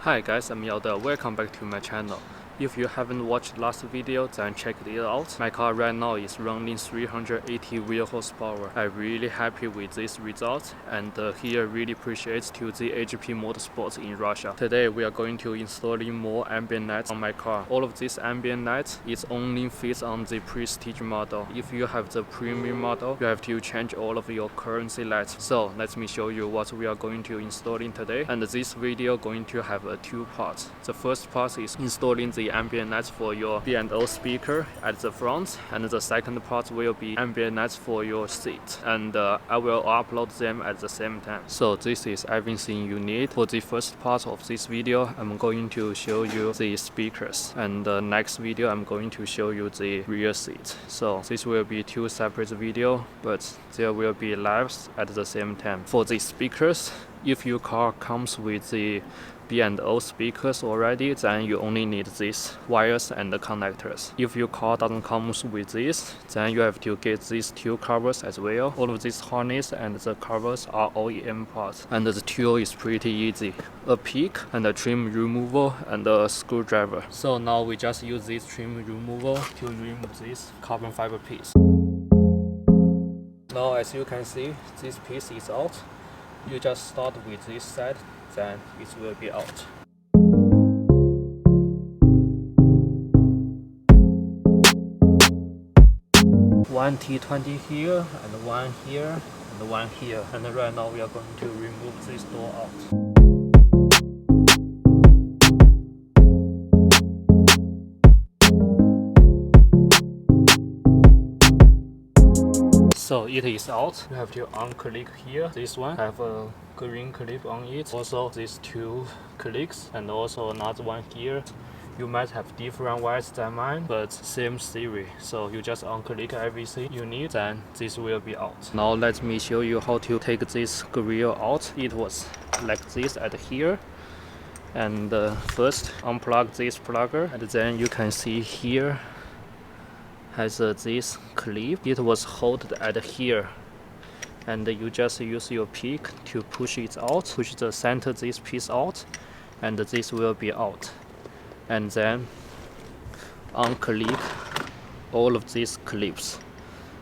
Hi guys, I'm Yao. Welcome back to my channel. If you haven't watched last video, then check it out. My car right now is running 380 wheel horsepower. I'm really happy with this result, and here really appreciates to the HP Motorsports in Russia. Today we are going to installing more ambient lights on my car. All of these ambient lights is only fits on the prestige model. If you have the premium model, you have to change all of your currency lights. So let me show you what we are going to installing today. And this video going to have two parts. The first part is installing the ambient lights for your B&O speaker at the front, and the second part will be ambient lights for your seat, and I will upload them at the same time. So this is everything you need. For the first part of this video, I'm going to show you the speakers, and the next video I'm going to show you the rear seat. So this will be two separate videos, but there will be lives at the same time. For the speakers, if your car comes with the B&O speakers already, then you only need these wires and the connectors. If your car doesn't come with this, then you have to get these two covers as well. All of these harness and the covers are OEM parts, and the tool is pretty easy. A pick and a trim removal and a screwdriver. So now we just use this trim removal to remove this carbon fiber piece. Now as you can see, this piece is out. You just start with this side, then it will be out. One T20 here, and one here, and one here. And right now we are going to remove this door out. So it is out. You have to unclick here. This one have a green clip on it. Also these two clicks, and also another one here. You might have different wires than mine, but same theory. So you just unclick everything you need, then this will be out. Now let me show you how to take this grill out. It was like this at here. And first unplug this plugger, and then you can see here has this clip. It was held at here, and you just use your pick to push it out, push the center this piece out, and this will be out. And then unclick all of these clips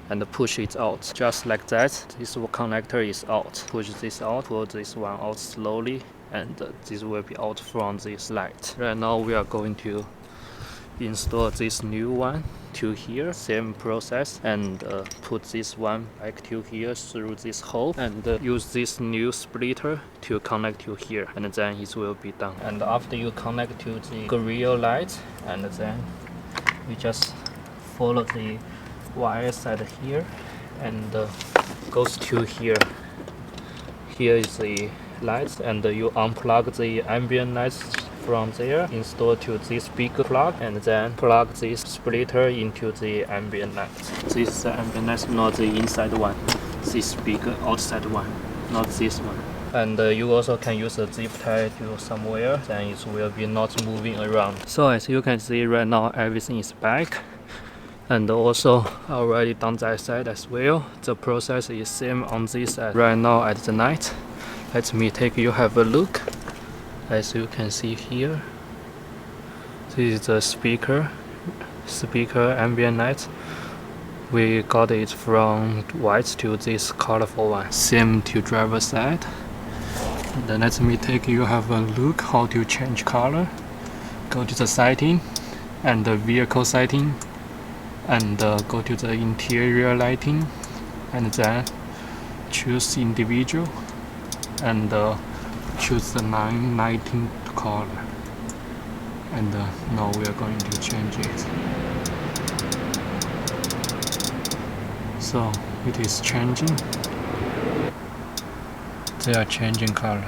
and push it out, just like that. This connector is out. Push this out, pull this one out slowly, and this will be out from this light. Right now we are going to install this new one to here, same process, and put this one back to here through this hole, and use this new splitter to connect to here, and then it will be done. And after you connect to the grill light, and then you just follow the wires at here, and goes to here. Here is the lights, and you unplug the ambient lights from there, install to this big plug, and then plug this splitter into the ambient light. This is the ambient light, not the inside one. This big outside one, not this one. And you also can use a zip tie to somewhere, then it will be not moving around. So as you can see right now, everything is back. And also already done that side as well. The process is same on this side. Right now at the night, let me take you have a look. As you can see here, this is the speaker ambient light. We got it from white to this colorful one. Same to driver side. And then let me take you have a look how to change color. Go to the setting and the vehicle setting, and go to the interior lighting, and then choose individual, and choose the 919 color, and now we are going to change it. So it is changing. They are changing color.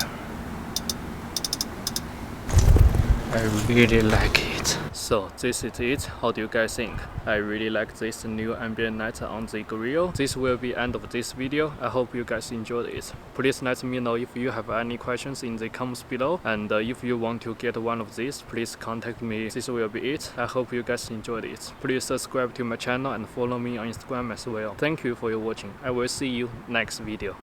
I really like it. So this is it. How do you guys think? I really like this new ambient light on the grill. This will be end of this video. I hope you guys enjoyed it. Please let me know if you have any questions in the comments below, and if you want to get one of these, please contact me. This will be it. I hope you guys enjoyed it. Please subscribe to my channel and follow me on Instagram as well. Thank you for your watching. I will see you next video.